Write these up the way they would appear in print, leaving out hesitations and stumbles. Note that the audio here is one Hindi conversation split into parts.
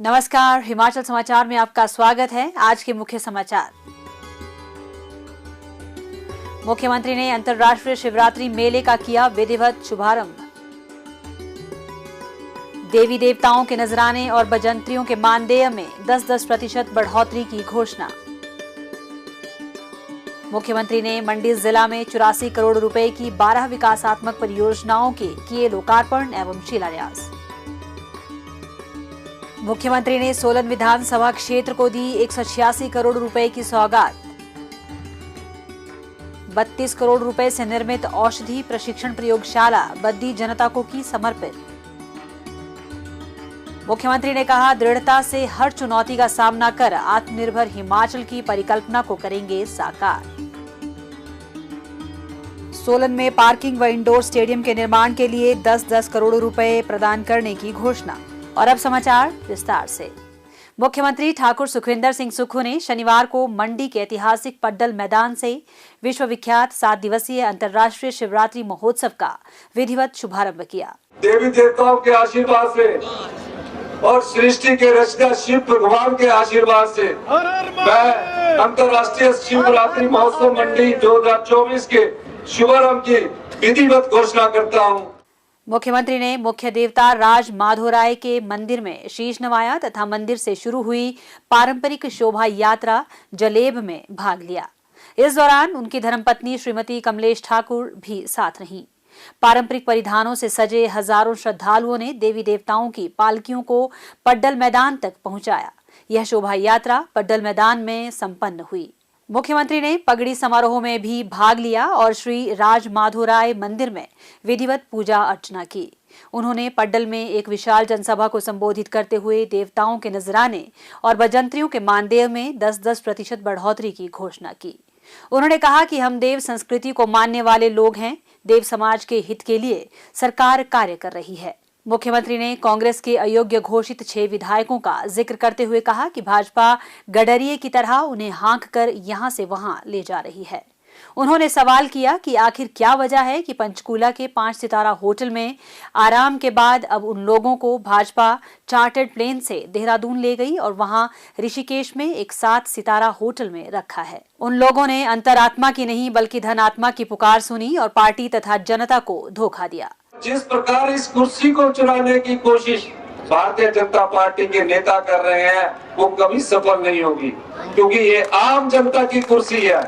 नमस्कार, हिमाचल समाचार में आपका स्वागत है। आज के मुख्य समाचार। मुख्यमंत्री ने अंतर्राष्ट्रीय शिवरात्रि मेले का किया विधिवत शुभारंभ। देवी देवताओं के नजराने और बजंत्रियों के मानदेय में 10% बढ़ोतरी की घोषणा। मुख्यमंत्री ने मंडी जिला में 84 करोड़ रुपए की 12 विकासात्मक परियोजनाओं के किए लोकार्पण एवं शिलान्यास। मुख्यमंत्री ने सोलन विधानसभा क्षेत्र को दी 186 करोड़ रुपए की सौगात। 32 करोड़ रुपए से निर्मित औषधि प्रशिक्षण प्रयोगशाला बद्दी जनता को की समर्पित। मुख्यमंत्री ने कहा, दृढ़ता से हर चुनौती का सामना कर आत्मनिर्भर हिमाचल की परिकल्पना को करेंगे साकार। सोलन में पार्किंग व इंडोर स्टेडियम के निर्माण के लिए 10-10 करोड़ रुपए प्रदान करने की घोषणा। और अब समाचार विस्तार से। मुख्यमंत्री ठाकुर सुखविंदर सिंह सुक्खू ने शनिवार को मंडी के ऐतिहासिक पड्डल मैदान से विश्व विख्यात 7 दिवसीय अंतर्राष्ट्रीय शिवरात्रि महोत्सव का विधिवत शुभारंभ किया। देवी देवताओं के आशीर्वाद से और सृष्टि के रचना शिव भगवान के आशीर्वाद से मैं अंतर्राष्ट्रीय शिवरात्रि महोत्सव मंडी 2024 के शुभारंभ की विधिवत घोषणा करता हूँ। मुख्यमंत्री ने मुख्य देवता राज माधोराय के मंदिर में शीश नवाया तथा मंदिर से शुरू हुई पारंपरिक शोभा यात्रा जलेब में भाग लिया। इस दौरान उनकी धर्मपत्नी श्रीमती कमलेश ठाकुर भी साथ रहीं। पारंपरिक परिधानों से सजे हजारों श्रद्धालुओं ने देवी देवताओं की पालकियों को पड्डल मैदान तक पहुंचाया। यह शोभा यात्रा पड्डल मैदान में संपन्न हुई। मुख्यमंत्री ने पगड़ी समारोह में भी भाग लिया और श्री राज माधोराय मंदिर में विधिवत पूजा अर्चना की। उन्होंने पड्डल में एक विशाल जनसभा को संबोधित करते हुए देवताओं के नजराने और बजंत्रियों के मानदेय में 10% बढ़ोतरी की घोषणा की। उन्होंने कहा कि हम देव संस्कृति को मानने वाले लोग हैं। देव समाज के हित के लिए सरकार कार्य कर रही है। मुख्यमंत्री ने कांग्रेस के अयोग्य घोषित 6 विधायकों का जिक्र करते हुए कहा कि भाजपा गडरिये की तरह उन्हें हाँक कर यहां से वहां ले जा रही है। उन्होंने सवाल किया कि आखिर क्या वजह है कि पंचकूला के 5 सितारा होटल में आराम के बाद अब उन लोगों को भाजपा चार्टर्ड प्लेन से देहरादून ले गई और वहां ऋषिकेश में एक 7 सितारा होटल में रखा है। उन लोगों ने अंतरात्मा की नहीं बल्कि धनात्मा की पुकार सुनी और पार्टी तथा जनता को धोखा दिया। जिस प्रकार इस कुर्सी को चुराने की कोशिश भारतीय जनता पार्टी के नेता कर रहे हैं वो कभी सफल नहीं होगी, क्योंकि ये आम जनता की कुर्सी है,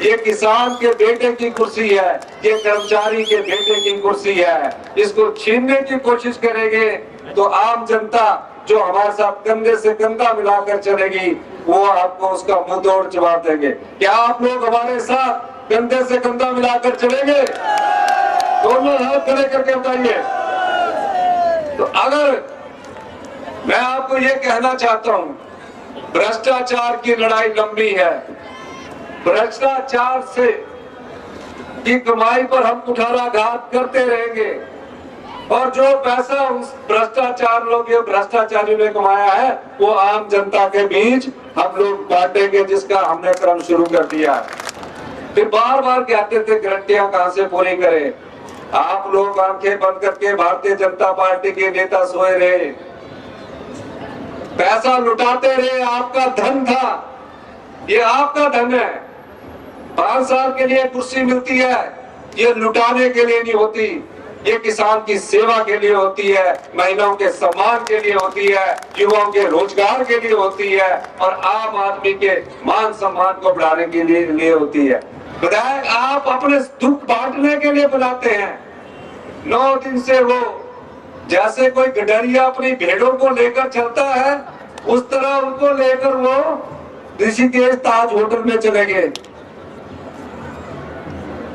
ये किसान के बेटे की कुर्सी है, ये कर्मचारी के बेटे की कुर्सी है। इसको छीनने की कोशिश करेंगे तो आम जनता जो हमारे साथ कंधे से कंधा मिलाकर चलेगी वो आपको उसका मुंह तोड़ जवाब देंगे। क्या आप लोग हमारे साथ कंधे से कंधा मिलाकर चलेंगे? दोनों हाथ खड़े करके बताइए। तो अगर मैं आपको ये कहना चाहता हूं, भ्रष्टाचार की लड़ाई लंबी है। भ्रष्टाचार से की कमाई पर हम कुठाराघात करते रहेंगे और जो पैसा उस भ्रष्टाचारियों ने कमाया है वो आम जनता के बीच हम लोग बांटेंगे, जिसका हमने क्रम शुरू कर दिया है। फिर बार बार कहते थे गारंटियां कहां से पूरी करें। आप लोग आंखें बंद करके भारतीय जनता पार्टी के नेता सोए रहे, पैसा लुटाते रहे। आपका धन था, ये आपका धन है। 5 साल के लिए कुर्सी मिलती है, ये लुटाने के लिए नहीं होती, ये किसान की सेवा के लिए होती है, महिलाओं के सम्मान के लिए होती है, युवाओं के रोजगार के लिए होती है और आम आदमी के मान सम्मान को बढ़ाने के लिए होती है। विधायक आप अपने दुख बांटने के लिए बुलाते हैं। 9 दिन से वो जैसे कोई गडरिया अपनी भेड़ों को लेकर चलता है उस तरह उनको लेकर वो ऋषिकेश ताज होटल में चले गए।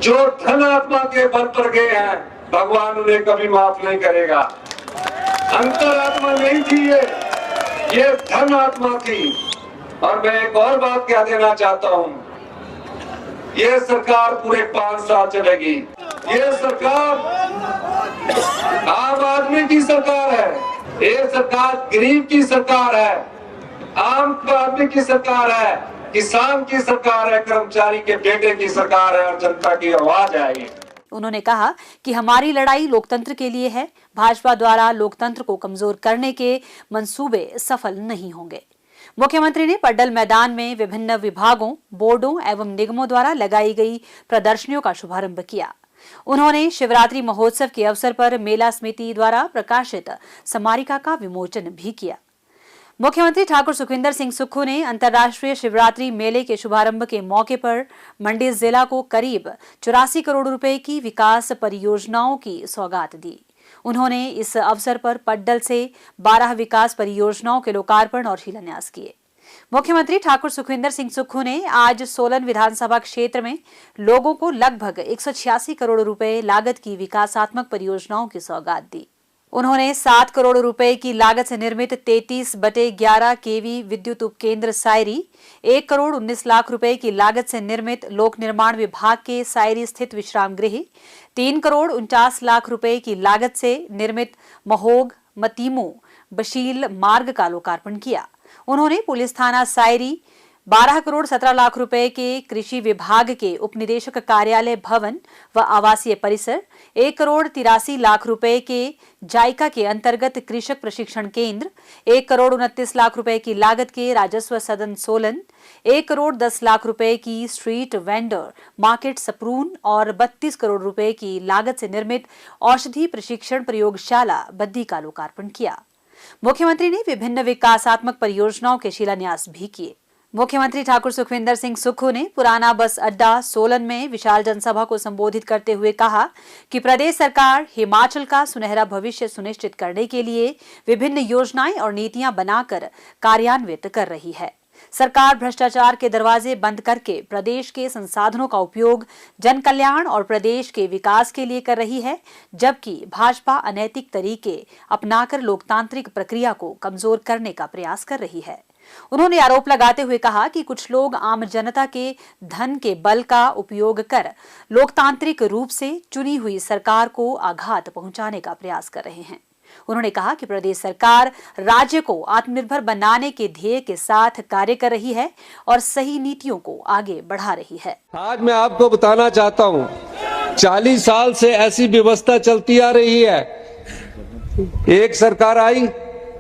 जो धन आत्मा के बल पर गए हैं भगवान उन्हें कभी माफ नहीं करेगा। अंतरात्मा नहीं थी ये धन आत्मा थी। और मैं एक और बात कह देना चाहता हूं, ये सरकार पूरे 5 साल चलेगी। ये सरकार आम आदमी की सरकार है, ये सरकार गरीब की सरकार है, आम आदमी की सरकार है, किसान की सरकार है, कर्मचारी के बेटे की सरकार है और जनता की आवाज है। उन्होंने कहा कि हमारी लड़ाई लोकतंत्र के लिए है। भाजपा द्वारा लोकतंत्र को कमजोर करने के मंसूबे सफल नहीं होंगे। मुख्यमंत्री ने पड्डल मैदान में विभिन्न विभागों, बोर्डों एवं निगमों द्वारा लगाई गई प्रदर्शनियों का शुभारंभ किया। उन्होंने शिवरात्रि महोत्सव के अवसर पर मेला समिति द्वारा प्रकाशित स्मारिका का विमोचन भी किया। मुख्यमंत्री ठाकुर सुखविंदर सिंह सुक्खू ने अंतर्राष्ट्रीय शिवरात्रि मेले के शुभारंभ के मौके पर मंडी जिला को करीब 84 करोड़ रुपए की विकास परियोजनाओं की सौगात दी। उन्होंने इस अवसर पर पड्डल से 12 विकास परियोजनाओं के लोकार्पण और शिलान्यास किए। मुख्यमंत्री ठाकुर सुखविंदर सिंह सुक्खू ने आज सोलन विधानसभा क्षेत्र में लोगों को लगभग 186 करोड़ रुपए लागत की विकासात्मक परियोजनाओं की सौगात दी। उन्होंने 7 करोड़ रुपए की लागत से निर्मित 33/11 केवी विद्युत उपकेंद्र सायरी, 1 करोड़ 19 लाख रुपए की लागत से निर्मित लोक निर्माण विभाग के सायरी स्थित विश्राम गृह, 3 करोड़ 49 लाख रुपए की लागत से निर्मित महोग मतीमू बशील मार्ग का लोकार्पण किया। उन्होंने पुलिस थाना सायरी, 12 करोड़ 17 लाख रुपए के कृषि विभाग के उपनिदेशक कार्यालय भवन व आवासीय परिसर, 1 करोड़ 83 लाख रुपए के जायका के अंतर्गत कृषक प्रशिक्षण केंद्र, 1 करोड़ 29 लाख रुपए की लागत के राजस्व सदन सोलन, 1 करोड़ 10 लाख रुपए की स्ट्रीट वेंडर मार्केट सप्रून और 32 करोड़ रुपए की लागत से निर्मित औषधि प्रशिक्षण प्रयोगशाला बद्दी का लोकार्पण किया। मुख्यमंत्री ने विभिन्न विकासात्मक परियोजनाओं के शिलान्यास भी किए। मुख्यमंत्री ठाकुर सुखविंदर सिंह सुक्खू ने पुराना बस अड्डा सोलन में विशाल जनसभा को संबोधित करते हुए कहा कि प्रदेश सरकार हिमाचल का सुनहरा भविष्य सुनिश्चित करने के लिए विभिन्न योजनाएं और नीतियां बनाकर कार्यान्वित कर रही है। सरकार भ्रष्टाचार के दरवाजे बंद करके प्रदेश के संसाधनों का उपयोग जन कल्याण और प्रदेश के विकास के लिए कर रही है, जबकि भाजपा अनैतिक तरीके अपनाकर लोकतांत्रिक प्रक्रिया को कमजोर करने का प्रयास कर रही है। उन्होंने आरोप लगाते हुए कहा कि कुछ लोग आम जनता के धन के बल का उपयोग कर लोकतांत्रिक रूप से चुनी हुई सरकार को आघात पहुंचाने का प्रयास कर रहे हैं। उन्होंने कहा कि प्रदेश सरकार राज्य को आत्मनिर्भर बनाने के ध्येय के साथ कार्य कर रही है और सही नीतियों को आगे बढ़ा रही है। आज मैं आपको बताना चाहता हूं, 40 साल से ऐसी व्यवस्था चलती आ रही है। एक सरकार आई,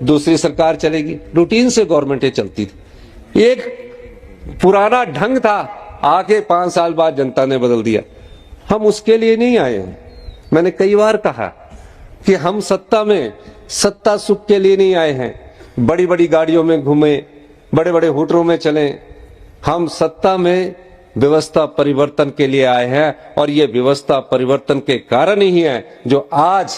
दूसरी सरकार चलेगी, रूटीन से गवर्नमेंटें चलती थी। एक पुराना ढंग था, आके 5 साल बाद जनता ने बदल दिया। हम उसके लिए नहीं आए हैं। मैंने कई बार कहा कि हम सत्ता में सत्ता सुख के लिए नहीं आए हैं। बड़ी बड़ी गाड़ियों में घूमे, बड़े बड़े होटलों में चलें। हम सत्ता में व्यवस्था परिवर्तन के लिए आए हैं और ये व्यवस्था परिवर्तन के कारण ही है जो आज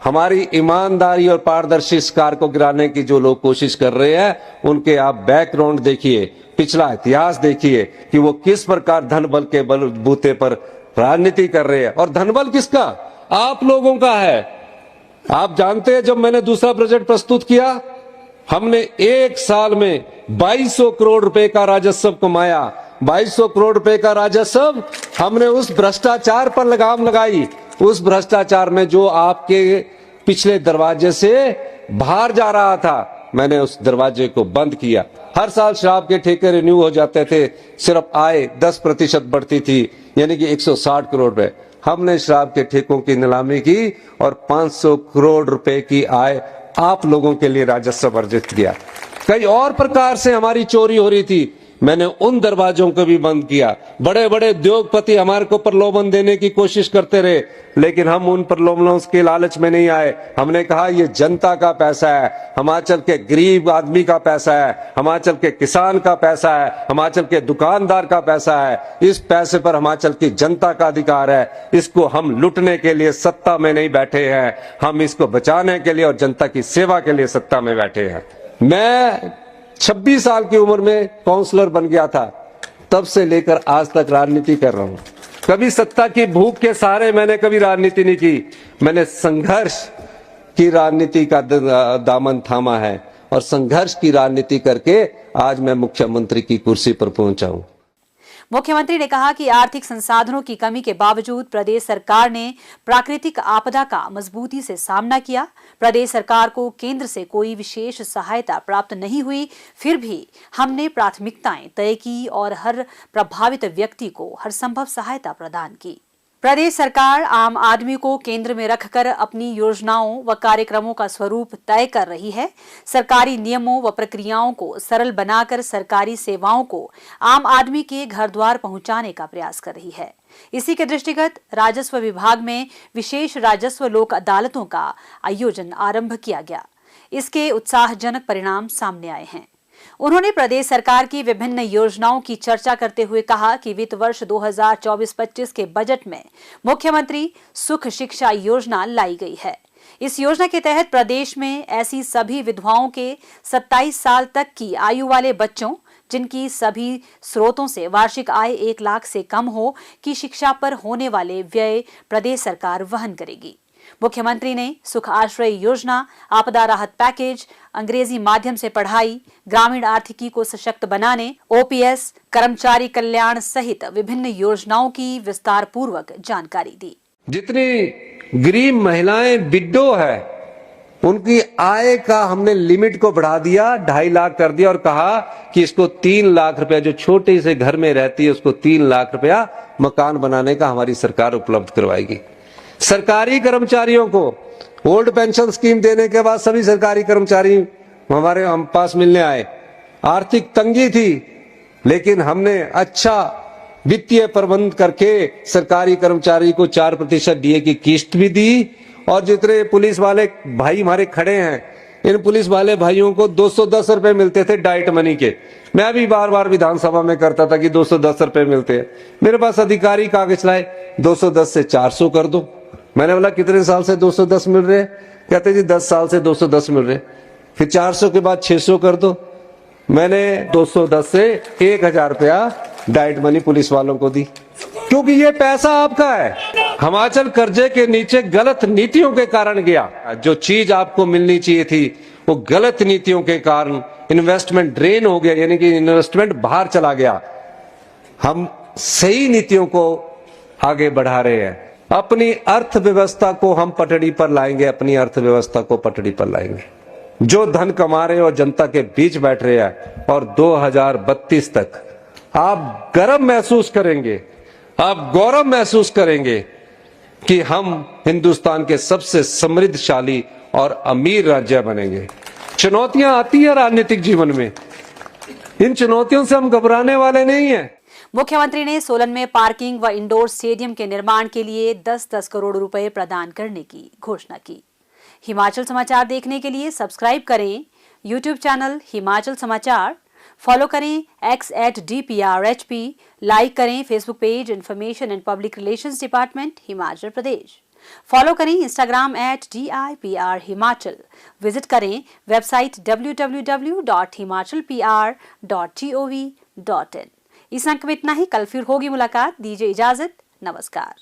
हमारी ईमानदारी और पारदर्शी सरकार को गिराने की जो लोग कोशिश कर रहे हैं, उनके आप बैकग्राउंड देखिए, पिछला इतिहास देखिए कि वो किस प्रकार धन बल के बलबूते पर राजनीति कर रहे हैं। और धन बल किसका? आप लोगों का है। आप जानते हैं, जब मैंने दूसरा बजट प्रस्तुत किया, हमने एक साल में 2200 करोड़ रुपए का राजस्व कमाया। 2200 करोड़ रुपए का राजस्व हमने उस भ्रष्टाचार पर लगाम लगाई। उस भ्रष्टाचार में जो आपके पिछले दरवाजे से बाहर जा रहा था, मैंने उस दरवाजे को बंद किया। हर साल शराब के ठेके रिन्यू हो जाते थे, सिर्फ आय 10% बढ़ती थी, यानी कि 160 करोड़ रुपए। हमने शराब के ठेकों की नीलामी की और 500 करोड़ रुपए की आय आप लोगों के लिए राजस्व अर्जित किया। कई और प्रकार से हमारी चोरी हो रही थी, मैंने उन दरवाजों को भी बंद किया। बड़े बड़े उद्योगपति हमारे को प्रलोभन देने की कोशिश करते रहे, लेकिन हम उन प्रलोभनों के लालच में नहीं आए। हमने कहा ये जनता का पैसा है, हिमाचल के गरीब आदमी का पैसा है, हिमाचल के किसान का पैसा है, हिमाचल के दुकानदार का पैसा है। इस पैसे पर हिमाचल की जनता का अधिकार है। इसको हम लूटने के लिए सत्ता में नहीं बैठे हैं, हम इसको बचाने के लिए और जनता की सेवा के लिए सत्ता में बैठे हैं। मैं 26 साल की उम्र में काउंसलर बन गया था, तब से लेकर आज तक राजनीति कर रहा हूं। कभी सत्ता की भूख के सहारे मैंने कभी राजनीति नहीं की। मैंने संघर्ष की राजनीति का दामन थामा है और संघर्ष की राजनीति करके आज मैं मुख्यमंत्री की कुर्सी पर पहुंचा हूं। मुख्यमंत्री ने कहा कि आर्थिक संसाधनों की कमी के बावजूद प्रदेश सरकार ने प्राकृतिक आपदा का मजबूती से सामना किया। प्रदेश सरकार को केंद्र से कोई विशेष सहायता प्राप्त नहीं हुई, फिर भी हमने प्राथमिकताएं तय की और हर प्रभावित व्यक्ति को हर संभव सहायता प्रदान की। प्रदेश सरकार आम आदमी को केंद्र में रखकर अपनी योजनाओं व कार्यक्रमों का स्वरूप तय कर रही है। सरकारी नियमों व प्रक्रियाओं को सरल बनाकर सरकारी सेवाओं को आम आदमी के घर द्वार पहुंचाने का प्रयास कर रही है। इसी के दृष्टिगत राजस्व विभाग में विशेष राजस्व लोक अदालतों का आयोजन आरंभ किया गया। इसके उत्साहजनक परिणाम सामने आए हैं। उन्होंने प्रदेश सरकार की विभिन्न योजनाओं की चर्चा करते हुए कहा कि वित्त वर्ष 2024-25 के बजट में मुख्यमंत्री सुख शिक्षा योजना लाई गई है। इस योजना के तहत प्रदेश में ऐसी सभी विधवाओं के 27 साल तक की आयु वाले बच्चों जिनकी सभी स्रोतों से वार्षिक आय 1 लाख से कम हो की शिक्षा पर होने वाले व्यय प्रदेश सरकार वहन करेगी। मुख्यमंत्री ने सुख आश्रय योजना, आपदा राहत पैकेज, अंग्रेजी माध्यम से पढ़ाई, ग्रामीण आर्थिकी को सशक्त बनाने, ओपीएस, कर्मचारी कल्याण सहित विभिन्न योजनाओं की विस्तार पूर्वक जानकारी दी। जितनी गरीब महिलाएं विडो है उनकी आय का हमने लिमिट को बढ़ा दिया, 2.5 लाख कर दिया और कहा कि इसको 3 लाख रुपया, जो छोटे से घर में रहती है उसको 3 लाख रुपया मकान बनाने का हमारी सरकार उपलब्ध करवाएगी। सरकारी कर्मचारियों को ओल्ड पेंशन स्कीम देने के बाद सभी सरकारी कर्मचारी हमारे हम पास मिलने आए। आर्थिक तंगी थी लेकिन हमने अच्छा वित्तीय प्रबंध करके सरकारी कर्मचारी को 4% डीए की किस्त भी दी और जितने पुलिस वाले भाई हमारे खड़े हैं इन पुलिस वाले भाइयों को 210 रुपए मिलते थे डाइट मनी के। मैं भी बार बार विधानसभा में करता था कि 210 रुपए मिलते हैं। मेरे पास अधिकारी कागज लाए 210 से 400 कर दो। मैंने बोला कितने साल से 210 मिल रहे? कहते जी 10 साल से 210 मिल रहे। फिर 400 के बाद 600 कर दो। मैंने 210 से 1000 रुपया डाइट मनी पुलिस वालों को दी, क्योंकि ये पैसा आपका है। हिमाचल कर्जे के नीचे गलत नीतियों के कारण गया। जो चीज आपको मिलनी चाहिए थी वो गलत नीतियों के कारण इन्वेस्टमेंट ड्रेन हो गया, यानी कि इन्वेस्टमेंट बाहर चला गया। हम सही नीतियों को आगे बढ़ा रहे हैं। अपनी अर्थव्यवस्था को हम पटड़ी पर लाएंगे, अपनी अर्थव्यवस्था को पटड़ी पर लाएंगे। जो धन कमा रहे और जनता के बीच बैठ रहे हैं और 2032 तक आप गर्व महसूस करेंगे, आप गौरव महसूस करेंगे कि हम हिंदुस्तान के सबसे समृद्धशाली और अमीर राज्य बनेंगे। चुनौतियां आती है राजनीतिक जीवन में, इन चुनौतियों से हम घबराने वाले नहीं हैं। मुख्यमंत्री ने सोलन में पार्किंग व इंडोर स्टेडियम के निर्माण के लिए 10-10 करोड़ रुपए प्रदान करने की घोषणा की। हिमाचल समाचार देखने के लिए सब्सक्राइब करें यूट्यूब चैनल हिमाचल समाचार, फॉलो करें x@DPRHP, लाइक करें Facebook page information and public relations department Himachal Pradesh, follow करें इंस्टाग्राम @DIPR हिमाचल, विजिट करें वेबसाइट www.himachalpr.gov.in। इस अंक में इतना ही। कल फिर होगी मुलाकात। दीजिए इजाजत। नमस्कार।